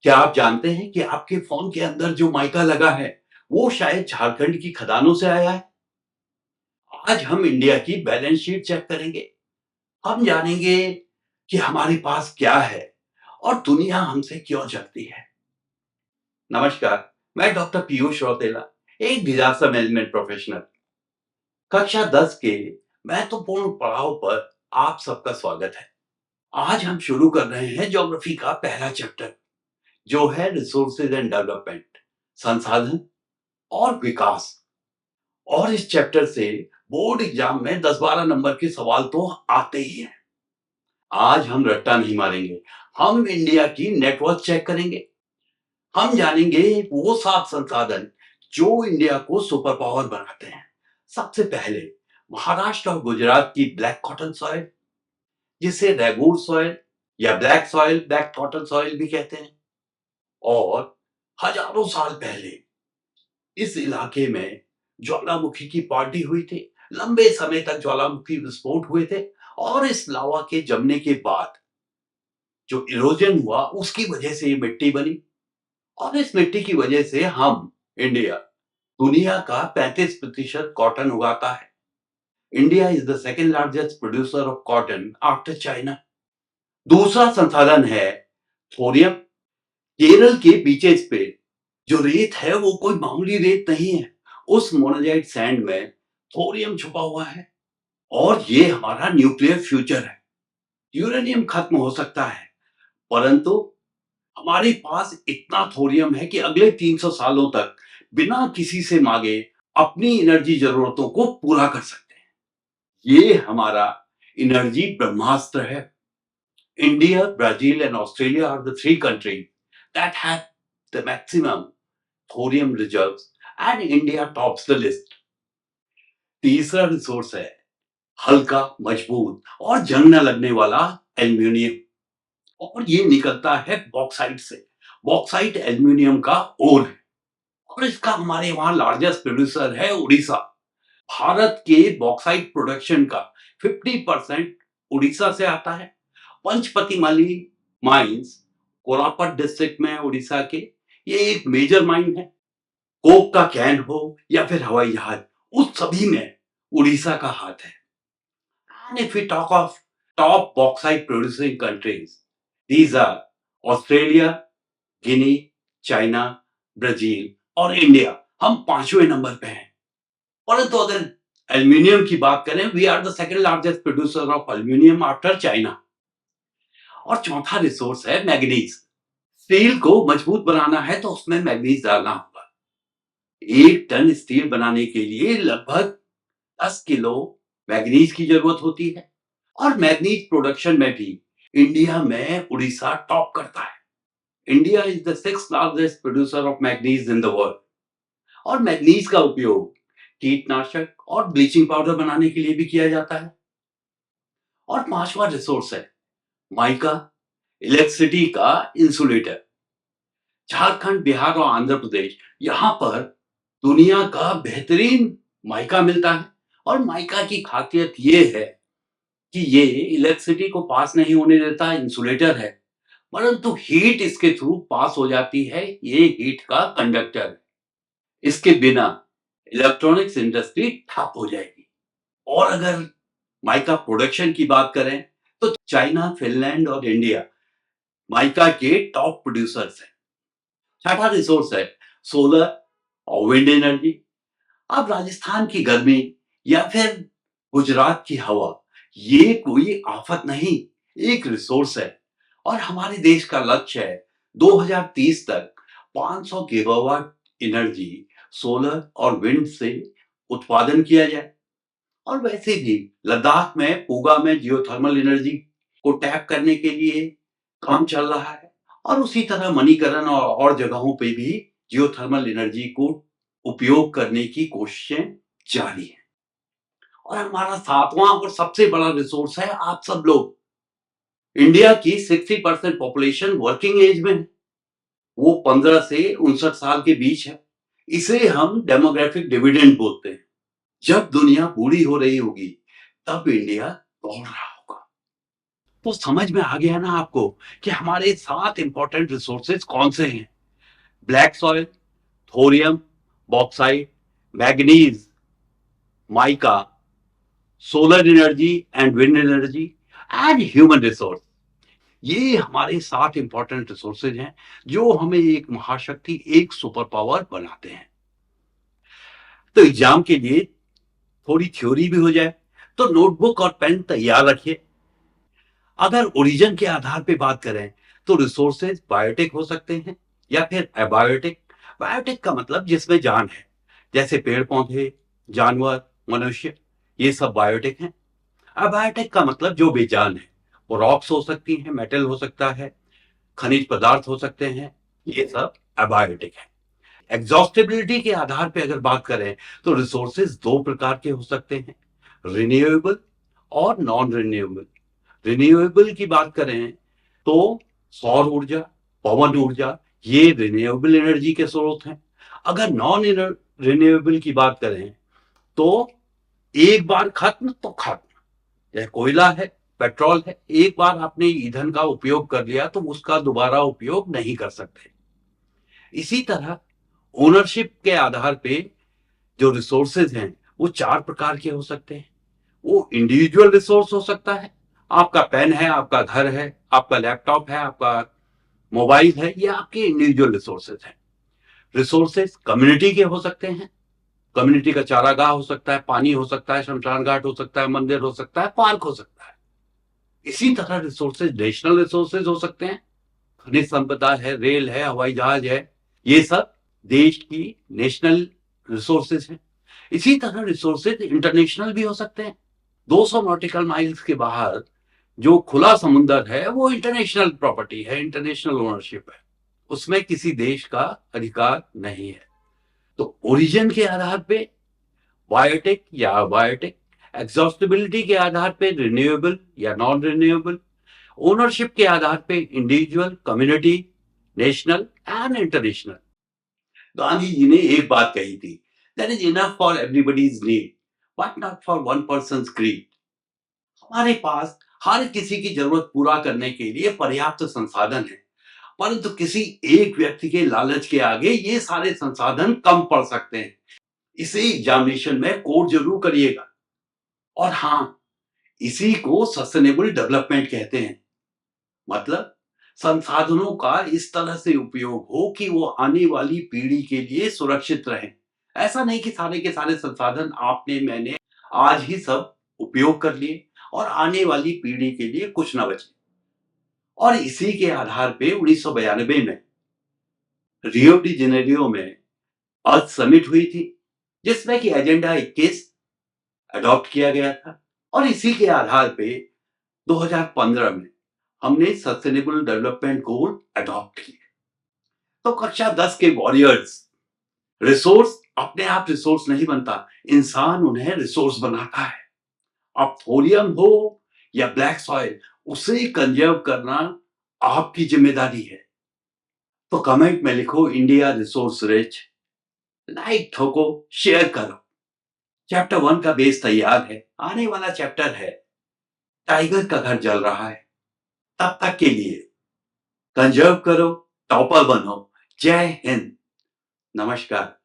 क्या आप जानते हैं कि आपके फोन के अंदर जो माइका लगा है वो शायद झारखंड की खदानों से आया है। आज हम इंडिया की बैलेंस शीट चेक करेंगे। हम जानेंगे कि हमारे पास क्या है और दुनिया हमसे क्यों चलती है। नमस्कार, मैं डॉक्टर पीयूष रौतेला, एक डिजास्टर मैनेजमेंट प्रोफेशनल। कक्षा 10 के महत्वपूर्ण पड़ाव पर आप सबका स्वागत है। आज हम शुरू कर रहे हैं ज्योग्राफी का पहला चैप्टर, जो है रिसोर्सेज एंड डेवलपमेंट, संसाधन और विकास। और इस चैप्टर से बोर्ड एग्जाम में 10-12 नंबर के सवाल तो आते ही हैं। आज हम रट्टा नहीं मारेंगे, हम इंडिया की नेटवर्क चेक करेंगे। हम जानेंगे वो 7 संसाधन जो इंडिया को सुपर पावर बनाते हैं। सबसे पहले महाराष्ट्र और गुजरात की ब्लैक कॉटन सॉइल, जिसे रेगूर सॉइल या black soil, black cotton soil भी कहते हैं। और हजारों साल पहले इस इलाके में ज्वालामुखी की पार्टी हुई थी। लंबे समय तक ज्वालामुखी विस्फोट हुए थे और इस लावा के जमने के बाद जो इरोजन हुआ उसकी वजह से ये मिट्टी बनी। और इस मिट्टी की वजह से हम इंडिया दुनिया का 35% कॉटन उगाता है। India is the second largest producer of cotton after China. दूसरा संसाधन है थोरियम। केरल के बीचेस पे जो रेत है वो कोई मामूली रेत नहीं है। उस मोनाजाइट सैंड में थोरियम छुपा हुआ है और ये हमारा न्यूक्लियर फ्यूचर है। यूरेनियम खत्म हो सकता है, परंतु हमारे पास इतना थोरियम है कि अगले 300 सालों तक बिना किसी से मांगे अपनी एनर्जी जरूरतों को पूरा कर सकते हैं। ये हमारा एनर्जी ब्रह्मास्त्र है। India, Brazil and Australia are the three countries that have the maximum thorium reserves and India tops the list. तीसरा रिसोर्स है हल्का, मजबूत और जंग न लगने वाला एल्यूमिनियम। और ये निकलता है बॉक्साइट से। बॉक्साइट एल्यूमिनियम का ओर है और इसका हमारे वहां लार्जेस्ट प्रोड्यूसर है उड़ीसा। भारत के बॉक्साइट प्रोडक्शन का 50% उड़ीसा से आता है। पंचपतिमाली माइंस कोरापट डिस्ट्रिक्ट में है उड़ीसा के। ये एक मेजर माइन है। कोक का कैन हो या फिर हवाई जहाज, उस सभी में उड़ीसा का हाथ है। And if we talk of top bauxite producing countries, these are Australia, Guinea, China, Brazil और इंडिया। हम पांचवें नंबर पे हैं। परंतु अगर एल्यूमिनियम की बात करें, we are the second largest producer of aluminium after China. और चौथा रिसोर्स है मैग्नीज। स्टील को मजबूत बनाना है तो उसमें मैग्नीज डालना होगा। 1 टन स्टील बनाने के लिए लगभग 10 किलो मैग्नीज की जरूरत होती है। और मैग्नीज प्रोडक्शन में भी इंडिया में उड़ीसा टॉप करता है। India is the six largest producer of manganese in the world. और मैग्नीज का उपयोग कीटनाशक और ब्लीचिंग पाउडर बनाने के लिए भी किया जाता है। और पांचवा रिसोर्स है माइका, इलेक्ट्रिसिटी का इंसुलेटर। झारखंड, बिहार और आंध्र प्रदेश, यहाँ पर दुनिया का बेहतरीन माइका मिलता है। और माइका की खासियत ये है कि ये इलेक्ट्रिसिटी को पास नहीं होने देता, इंसुलेटर है, परंतु हीट इसके थ्रू पास हो जाती है। ये हीट का कंडक्टर है। इसके बिना इलेक्ट्रॉनिक्स इंडस्ट्री ठप हो जाएगी। और अगर माइका प्रोडक्शन की बात करें तो चाइना, फिनलैंड और इंडिया माइका के टॉप प्रोड्यूसर्स हैं। छठा रिसोर्स है सोलर और विंड एनर्जी। अब राजस्थान की गर्मी या फिर गुजरात की हवा, ये कोई आफत नहीं, एक रिसोर्स है। और हमारे देश का लक्ष्य है 2030 तक 500 गीगावाट एनर्जी सोलर और विंड से उत्पादन किया जाए। और वैसे भी लद्दाख में, पूगा में जियोथर्मल एनर्जी को टैप करने के लिए काम चल रहा है। और उसी तरह मणिकरण और जगहों पे भी जियोथर्मल एनर्जी को उपयोग करने की कोशिशें जारी हैं। और हमारा सातवां और सबसे बड़ा रिसोर्स है आप सब लोग। इंडिया की 60% पॉपुलेशन वर्किंग एज में है। वो 15 से 59 साल के बीच है। इसे हम डेमोग्राफिक डिविडेंड बोलते हैं। जब दुनिया बूढ़ी हो रही होगी तब इंडिया दौड़ रहा होगा। तो समझ में आ गया ना आपको कि हमारे 7 इंपॉर्टेंट रिसोर्सेज कौन से हैं? Black soil, thorium, bauxite, manganese, mica, solar energy and wind energy and human resource. ये हमारे 7 इंपॉर्टेंट रिसोर्सेज हैं जो हमें एक महाशक्ति, एक सुपर पावर बनाते हैं। तो एग्जाम के लिए थोड़ी थ्योरी भी हो जाए तो नोटबुक और पेन तैयार रखिए। अगर ओरिजिन के आधार पे बात करें तो रिसोर्सेज बायोटिक हो सकते हैं या फिर एबायोटिक। बायोटिक का मतलब जिसमें जान है, जैसे पेड़ पौधे, जानवर, मनुष्य, ये सब बायोटिक हैं। एबायोटिक का मतलब जो बेजान है, वो रॉक्स हो सकती हैं, मेटल हो सकता है, खनिज पदार्थ हो सकते हैं, ये सब एबायोटिक है। एग्जॉस्टिबिलिटी के आधार पे अगर बात करें तो रिसोर्सेज दो प्रकार के हो सकते हैं, रिन्यूएबल और नॉन रिन्यूएबल। रिन्यूएबल की बात करें तो सौर ऊर्जा, पवन ऊर्जा, ये रिन्यूएबल एनर्जी के स्रोत हैं। अगर नॉन रिन्यूएबल की बात करें तो एक बार खत्म तो खत्म, जैसे कोयला है, पेट्रोल है, एक बार आपने ईंधन का उपयोग कर लिया तो उसका दोबारा उपयोग नहीं कर सकते। इसी तरह ओनरशिप के आधार पे जो रिसोर्सेज हैं वो चार प्रकार के हो सकते हैं। वो इंडिविजुअल रिसोर्स हो सकता है, आपका पेन है, आपका घर है, आपका लैपटॉप है, आपका मोबाइल है, ये आपके इंडिविजुअल रिसोर्सेज हैं। रिसोर्सेज कम्युनिटी के हो सकते हैं, कम्युनिटी का चारागाह हो सकता है, पानी हो सकता है, शमशान घाट हो सकता है, मंदिर हो सकता है, पार्क हो सकता है। इसी तरह रिसोर्सेज नेशनल रिसोर्सेज हो सकते हैं, खनिज संपदा है, रेल है, हवाई जहाज है, ये सब देश की नेशनल रिसोर्सेज हैं। इसी तरह रिसोर्सेज इंटरनेशनल भी हो सकते हैं। 200 नॉटिकल माइल्स के बाहर जो खुला समुंदर है वो इंटरनेशनल प्रॉपर्टी है, इंटरनेशनल ओनरशिप है, उसमें किसी देश का अधिकार नहीं है। तो ओरिजिन के आधार पे बायोटिक या अबायोटिक, एग्जॉस्टिबिलिटी के आधार पे रिन्यूएबल या नॉन रिन्यूएबल, ओनरशिप के आधार पे individual, community, national and international. Gandhi ji ने एक बात कही थी, that is enough for everybody's need but not for one person's greed. हमारे पास हर किसी की जरूरत पूरा करने के लिए पर्याप्त संसाधन है, परंतु किसी एक व्यक्ति के लालच के आगे ये सारे संसाधन कम पड़ सकते हैं। इसे एग्जामिनेशन में कोट जरूर करिएगा। और हाँ, इसी को सस्टेनेबल डेवलपमेंट कहते हैं। मतलब संसाधनों का इस तरह से उपयोग हो कि वो आने वाली पीढ़ी के लिए सुरक्षित रहें। ऐसा नहीं कि सारे के सारे संसाधन आपने मैंने आज ही सब उपयोग कर लिए और आने वाली पीढ़ी के लिए कुछ ना बचे। और इसी के आधार पे 1992 में रियो डी जेनेरियो में अर्थ समिट हुई थी, जिसमें कि एजेंडा 21 अडॉप्ट किया गया था। और इसी के आधार पे 2015 में हमने सस्टेनेबल डेवलपमेंट गोल अडॉप्ट किए। तो कक्षा 10 के वॉरियर्स, रिसोर्स अपने आप रिसोर्स नहीं बनता, इंसान उन्हें रिसोर्स बनाता है। अब थोरियम हो या ब्लैक सॉइल, उसे कंजर्व करना आपकी जिम्मेदारी है। तो कमेंट में लिखो इंडिया रिसोर्स रिच, लाइक ठोको, शेयर करो। चैप्टर 1 का बेस तैयार है, आने वाला चैप्टर है टाइगर का घर जल रहा है। तब तक के लिए कंजर्व करो, टॉपर बनो। जय हिंद, नमस्कार।